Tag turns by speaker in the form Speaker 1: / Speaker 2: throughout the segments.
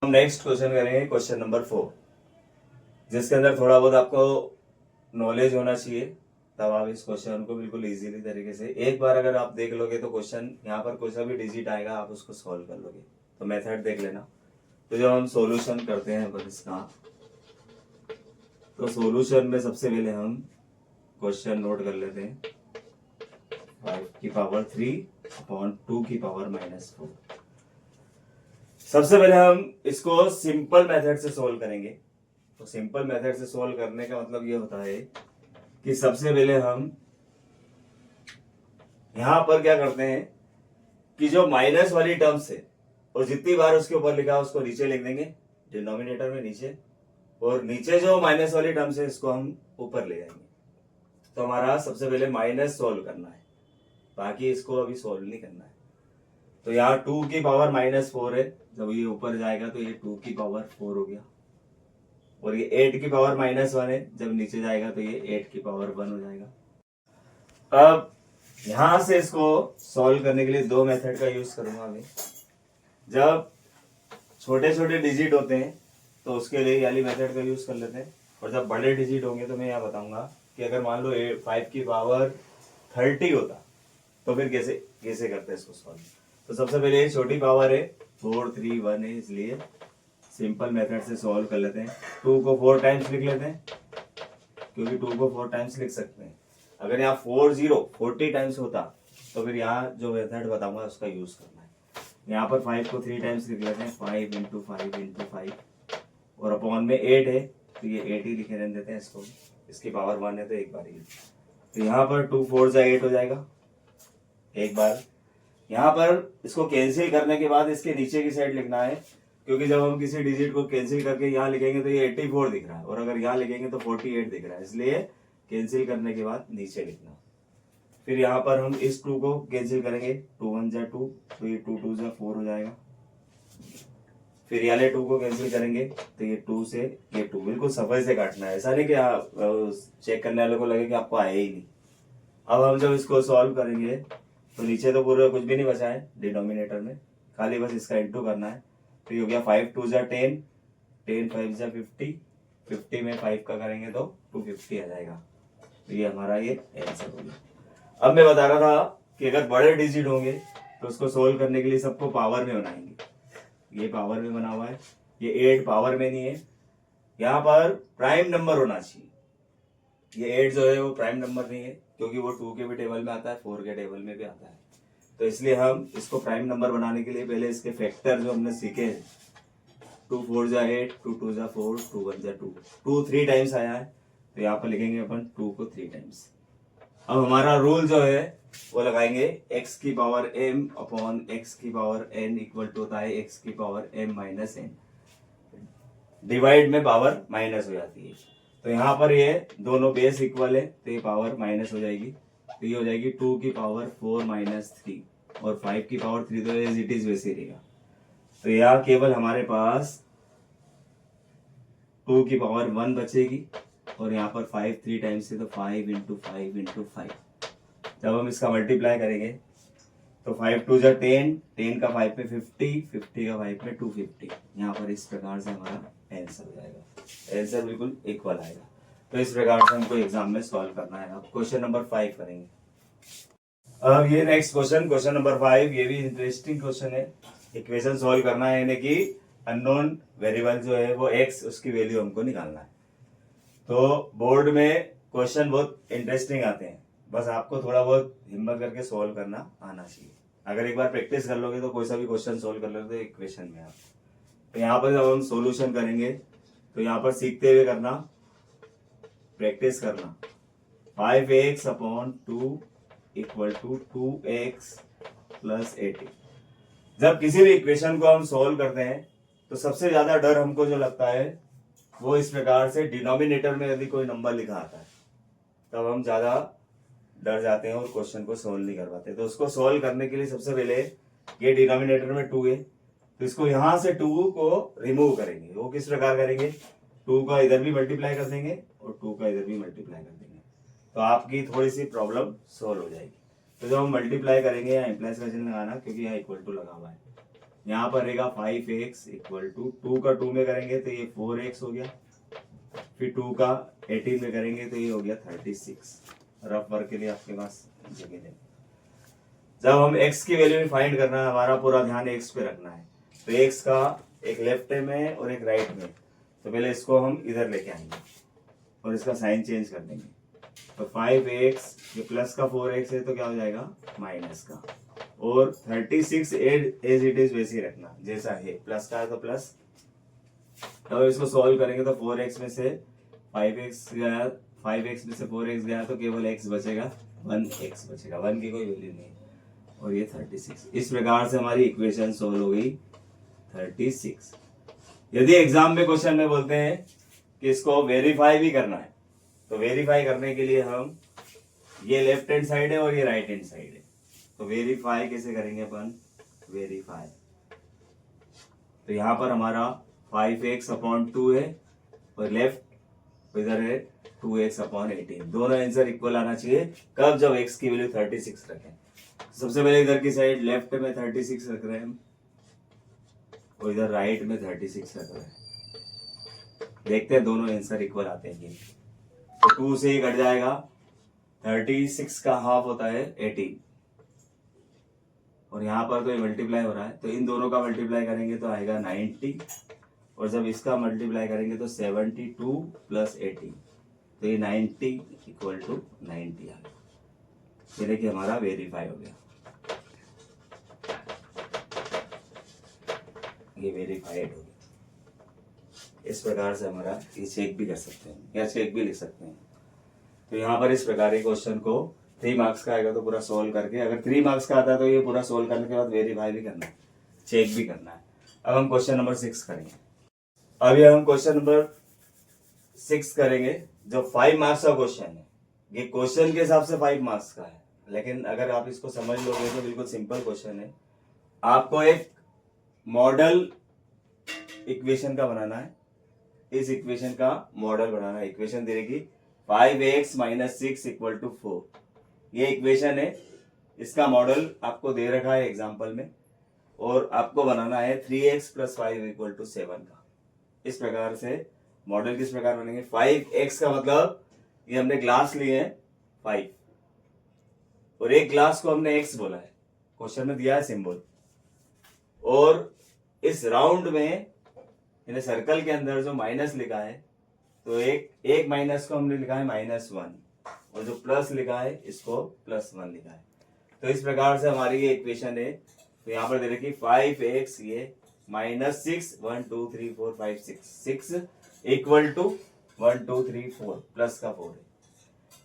Speaker 1: हम next question करेंगे, question number 4, जिसके अंदर थोड़ा बहुत आपको नॉलेज होना चाहिए, तब आप इस क्वेश्चन को बिल्कुल इजीली तरीके से एक बार अगर आप देख लोगे तो क्वेश्चन यहाँ पर कोई सा भी डिजिट आएगा आप उसको सॉल्व कर लोगे। तो मेथड देख लेना। तो जब हम सॉल्यूशन करते हैं बस इसका, तो सॉल्यूशन में सबसे पहले हम क्वेश्चन नोट कर लेते हैं 5^3/2⁻⁻4। सबसे पहले हम इसको सिंपल मेथड से सॉल्व करेंगे। तो सिंपल मेथड से सॉल्व करने का मतलब ये होता है कि सबसे पहले हम यहां पर क्या करते हैं कि जो माइनस वाली टर्म्स है और जितनी बार उसके ऊपर लिखा है उसको नीचे लिख देंगे, डिनोमिनेटर में नीचे, और नीचे जो माइनस वाली टर्म्स है इसको हम ऊपर ले जाएंगे। तो हमारा सबसे पहले माइनस सॉल्व करना है, बाकी इसको अभी सॉल्व नहीं करना है। तो यहाँ 2⁻⁻4 है, जब ये ऊपर जाएगा तो ये 2⁻4 हो गया, और ये 8⁻1 है, जब नीचे जाएगा तो ये 8⁻1 हो जाएगा। अब यहां से इसको सॉल्व करने के लिए दो मेथड का यूज करूंगा अभी। जब छोटे छोटे डिजिट होते हैं तो उसके लिए वाली मेथड का यूज कर लेते हैं, और जब बड़े डिजिट होंगे तो मैं यह बताऊंगा कि अगर मान लो 5⁻30 होता तो फिर कैसे कैसे करते हैं इसको सॉल्व। तो सबसे पहले ये छोटी पावर है 4 3 1 है, इसलिए सिंपल मेथड से सॉल्व कर लेते हैं। 2 को 4 टाइम्स लिख लेते हैं, क्योंकि 2 को 4 टाइम्स लिख सकते हैं। अगर यहाँ 40 टाइम्स होता तो फिर यहाँ जो मेथड बताऊंगा उसका यूज करना है। यहाँ पर 5 को 3 टाइम्स लिख लेते हैं, 5 × 5 × 5, और अपॉन में 8 है तो ये 8 ही लिखे रहने देते हैं इसको, इसकी पावर 1 है तो एक बार ही। तो यहाँ पर 2 4 जा 8 हो जाएगा एक बार। यहाँ पर इसको कैंसिल करने के बाद इसके नीचे की साइड लिखना है, क्योंकि जब हम किसी डिजिट को कैंसिल करके यहाँ लिखेंगे तो ये 84 दिख रहा है, और अगर यहाँ लिखेंगे तो 48 दिख रहा है, इसलिए कैंसिल करने के बाद नीचे लिखना। फिर यहाँ पर हम इस 2 को कैंसिल करेंगे, 2 1 जा 2, तो ये 2 2 जा 4 हो जाएगा। फिर वाले 2 को कैंसिल करेंगे तो ये 2 से ये 2, बिल्कुल सफाई से काटना है, ऐसा नहीं कि चेक करने वाले को लगे कि आपको आया ही नहीं। अब हम जब इसको सॉल्व करेंगे तो नीचे तो पूरा कुछ भी नहीं बचा है डिनोमिनेटर में, खाली बस इसका इंटू करना है। तो ये हो गया 5 2 जा 10, 10 5 जा 50, 50 में 5 का करेंगे तो 250 आ जाएगा। तो ये हमारा ये आंसर हो गया। अब मैं बता रहा था कि अगर बड़े डिजिट होंगे तो उसको सोल्व करने के लिए सबको पावर में बनाएंगे। ये पावर में बना हुआ है, ये 8 पावर में नहीं है, यहाँ पर प्राइम नंबर होना चाहिए। ये 8 जो है वो प्राइम नंबर नहीं है, क्योंकि वो 2 के भी टेबल में आता है, 4 के टेबल में भी आता है। तो इसलिए हम इसको प्राइम नंबर बनाने के लिए पहले इसके फैक्टर जो हमने सीखे हैं, 2 4 जा 8, 2 2 जा 4, 2 1 जा 2, 2 3 टाइम्स आया है, तो यहाँ पर लिखेंगे अपन 2 को 3 टाइम्स। अब हमारा रूल जो है वो लगाएंगे, x की पावर m अपॉन x की पावर n इक्वल टू होता है x की power m minus n, divide में पावर माइनस हो जाती है। तो यहाँ पर ये दोनों बेस इक्वल है तो ये पावर माइनस हो जाएगी, तो ये हो जाएगी 2 की पावर 4 माइनस 3, और 5 की पावर 3 तो एज इट इज वैसे रहेगा। तो यहाँ केवल हमारे पास 2 की पावर 1 बचेगी, और यहाँ पर 5 3 टाइम्स है तो 5 × 5 × 5। जब हम इसका मल्टीप्लाई करेंगे तो 5 2 जा 10, 10 का 5 में 50, 50 का 5 में 250। यहाँ पर इस प्रकार से हमारा आंसर हो जाएगा, आंसर बिल्कुल इक्वल आएगा। तो इस प्रकार से हमको एग्जाम में सॉल्व करना है। अब क्वेश्चन नंबर 5 करेंगे। अब ये नेक्स्ट क्वेश्चन, क्वेश्चन नंबर 5, ये भी इंटरेस्टिंग क्वेश्चन है। इक्वेशन सॉल्व करना है, यानी कि अननोन वेरिएबल जो है वो x, उसकी वैल्यू हमको निकालना है। तो बोर्ड में क्वेश्चन बहुत इंटरेस्टिंग आते हैं, बस आपको थोड़ा बहुत हिम्मत करके सॉल्व करना आना चाहिए। अगर एक बार प्रैक्टिस कर लोगे तो कोई सा भी क्वेश्चन सॉल्व कर लोगे इक्वेशन में आप। तो यहाँ पर जब हम सॉल्यूशन करेंगे तो यहाँ पर सीखते हुए करना, प्रैक्टिस करना। 5x upon 2 equal to 2x plus 80। जब किसी भी इक्वेशन को हम सॉल्व करते हैं तो सबसे ज्यादा डर हमको जो लगता है वो इस प्रकार से, डिनोमिनेटर में यदि कोई नंबर लिखा आता है तब हम ज्यादा डर जाते हैं और क्वेश्चन को सोल्व नहीं कर पाते। तो उसको सोल्व करने के लिए सबसे पहले ये डिनोमिनेटर में 2 है तो इसको यहां से 2 को रिमूव करेंगे। वो किस प्रकार करेंगे, 2 का इधर भी मल्टीप्लाई कर देंगे और 2 का इधर भी मल्टीप्लाई कर देंगे, तो आपकी थोड़ी सी प्रॉब्लम सोल्व हो जाएगी। तो जब हम मल्टीप्लाई करेंगे, यहाँ इम्प्लाइज का चिन्ह लगाना, क्योंकि यहाँ इक्वल टू लगा हुआ है, यहाँ पर रहेगा 5x इक्वल टू 2 का 2 में करेंगे तो ये 4x हो गया, फिर 2 का 18 में करेंगे तो ये हो गया 36। रफ वर्क के लिए आपके पास जगह है। जब हम x की वैल्यू फाइंड करना है, हमारा पूरा ध्यान x पे रखना है, तो x का एक लेफ्ट में और एक राइट में, तो पहले इसको हम इधर लेके आएंगे और इसका साइन चेंज कर देंगे। तो 5x ये प्लस का 4x है तो क्या हो जाएगा माइनस का, और 36 एज इट इज वैसे ही रखना जैसा है, प्लस का है तो प्लस। तो इसको सॉल्व करेंगे तो 4x में से 5x गया, 5x में से 4x गया तो केवल x बचेगा, 1x बचेगा, 1 की कोई वैल्यू नहीं, और ये 36। इस प्रकार से हमारी इक्वेशन सोल्व हो गई 36। यदि एग्जाम में क्वेश्चन में बोलते हैं कि इसको वेरीफाई भी करना है, तो वेरीफाई करने के लिए हम, ये लेफ्ट हैंड साइड है और ये राइट हैंड साइड है, तो वेरीफाई कैसे करेंगे अपन, वेरीफाई, तो यहां पर हमारा 5x अपॉन 2 है और लेफ्ट इधर है 2x अपॉन 18, दोनों आंसर इक्वल आना चाहिए। कब, जब x की वैल्यू 36 रखें। सबसे पहले इधर की साइड लेफ्ट में 36 रख रहे हैं हम, और इधर राइट में 36 रख रहे हैं, देखते हैं दोनों आंसर इक्वल आते हैं। तो 2 से ही कट जाएगा, 36 का हाफ होता है 18, और यहाँ पर तो ये मल्टीप्लाई हो रहा है, तो इन दोनों का मल्टीप्लाई करेंगे तो आएगा 90, और जब इसका मल्टीप्लाई करेंगे तो 72 प्लस 18, तो ये 90 इक्वल टू 90 आ गया। ये देखिए हमारा वेरीफाई हो गया, ये वेरीफाइड हो गया। इस प्रकार से हमारा ये चेक भी कर सकते हैं या चेक भी लिख सकते हैं। तो यहाँ पर इस प्रकार के क्वेश्चन को 3 मार्क्स का आएगा तो पूरा सोल्व करके, अगर 3 मार्क्स का आता है तो ये पूरा सोल्व करने के बाद वेरीफाई भी करना है, चेक भी करना है। अब हम क्वेश्चन नंबर 6 करेंगे। अभी हम क्वेश्चन नंबर 6 करेंगे, जो 5 मार्क्स का क्वेश्चन है। ये क्वेश्चन के हिसाब से 5 मार्क्स का है, लेकिन अगर आप इसको समझ लोगे तो बिल्कुल सिंपल क्वेश्चन है। आपको एक मॉडल इक्वेशन का बनाना है, इस इक्वेशन का मॉडल बनाना है। इक्वेशन दे देगी 5x माइनस 6 इक्वल टू 4, ये इक्वेशन है, इसका मॉडल आपको दे रखा है एग्जाम्पल में, और आपको बनाना है 3x प्लस 5 इक्वल टू 7 का। इस प्रकार से मॉडल किस प्रकार बनेंगे, 5x का मतलब ये हमने ग्लास लिए हैं 5, और एक ग्लास को हमने x बोला है, क्वेश्चन में दिया है सिंबल, और इस राउंड में यानी सर्कल के अंदर जो माइनस लिखा है, तो एक माइनस को हमने लिखा है -1, और जो प्लस लिखा है इसको +1 लिखा है। तो इस प्रकार से हमारी ये इक्वेशन है। तो यहाँ पर दे रखी 5x ये -6 1 2 3 4 5 6 इक्वल टू 1 2 3 4 प्लस का 4 है।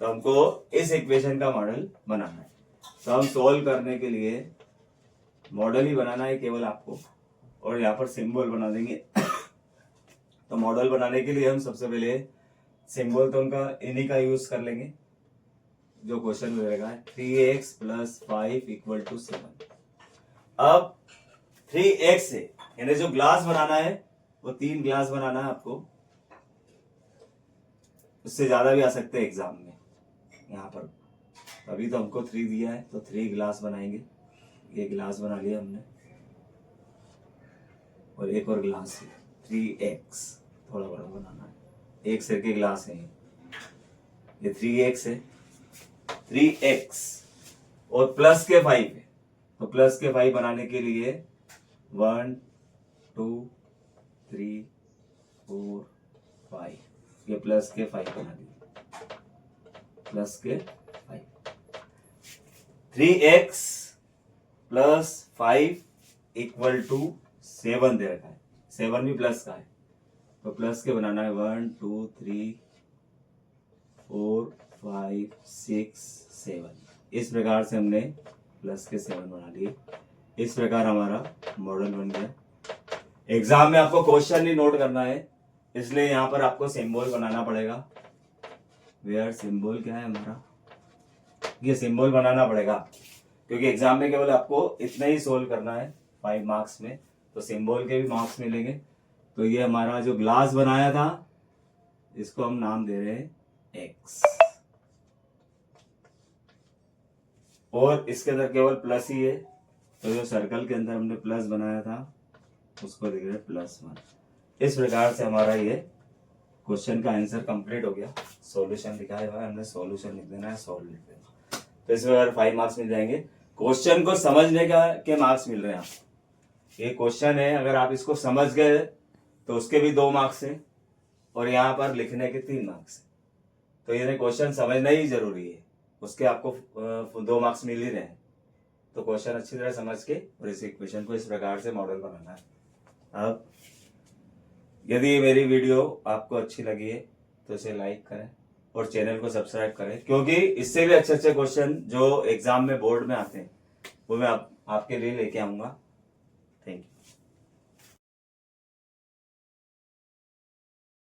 Speaker 1: तो हमको इस इक्वेशन का मॉडल बनाना है। तो हम सोल्व करने के लिए मॉडल ही बनाना है केवल आपको, और यहाँ पर सिंबल बना देंगे। तो मॉडल बनाने के लिए हम सबसे पहले सिंबल तो उनका इन्हीं का यूज कर लेंगे, जो क्वेश्चन में रहेगा 3x प्लस 5 इक्वल टू 7। अब 3x है, यानी जो ग्लास बनाना है वो 3 ग्लास बनाना है आपको, उससे ज्यादा भी आ सकते हैं एग्जाम में। यहाँ पर अभी तो हमको 3 दिया है, तो 3 ग्लास बनाएंगे। ये ग्लास बना लिया हमने, और एक और ग्लास है 3x, थोड़ा बड़ा बनाना है, एक सिर के ग्लास है ये 3x है, 3x और प्लस के 5 है। तो प्लस के 5 बनाने के लिए 1 2 3 4 5, ये प्लस के 5 बना दिए, प्लस के 5। 3x प्लस 5 इक्वल टू 7 दे रखा है, 7 भी प्लस का है, तो प्लस के बनाना है 1 2 3 4 5 6 7। इस प्रकार से हमने प्लस के 7 बना लिए। इस प्रकार हमारा मॉडल बन गया। एग्जाम में आपको क्वेश्चन ही नोट करना है, इसलिए यहाँ पर आपको सिंबल बनाना पड़ेगा। वेयर सिंबल क्या है हमारा, ये सिंबल बनाना पड़ेगा, क्योंकि एग्जाम में केवल आपको इतना ही सोल्व करना है 5 मार्क्स में, तो सिंबल के भी मार्क्स मिलेंगे। तो ये हमारा जो ग्लास बनाया था, इसको हम नाम दे रहे हैं x, और इसके अंदर केवल प्लस ही है, तो जो सर्कल के अंदर हमने प्लस बनाया था उसको लिख रहे +1। इस प्रकार से हमारा ये क्वेश्चन का आंसर कंप्लीट हो गया। सॉल्यूशन लिखा है, हमने सॉल्यूशन लिख देना है, सॉल्व लिख देना। तो इसमें अगर 5 मार्क्स मिल जाएंगे। क्वेश्चन को समझने का के मार्क्स मिल रहे हैं आपको। ये क्वेश्चन है, अगर आप इसको समझ गए तो उसके भी 2 मार्क्स है, और यहाँ पर लिखने के 3 मार्क्स है। तो ये क्वेश्चन समझना ही जरूरी है, उसके आपको 2 मार्क्स मिल ही रहे हैं। तो क्वेश्चन अच्छी तरह समझ के और इस इक्वेशन को इस प्रकार से मॉडल बनाना है। अब यदि मेरी वीडियो आपको अच्छी लगी है तो इसे लाइक करें और चैनल को सब्सक्राइब करें, क्योंकि इससे भी अच्छे अच्छे क्वेश्चन जो एग्जाम में बोर्ड में आते हैं वो मैं आपके लिए लेके आऊंगा। Thank you.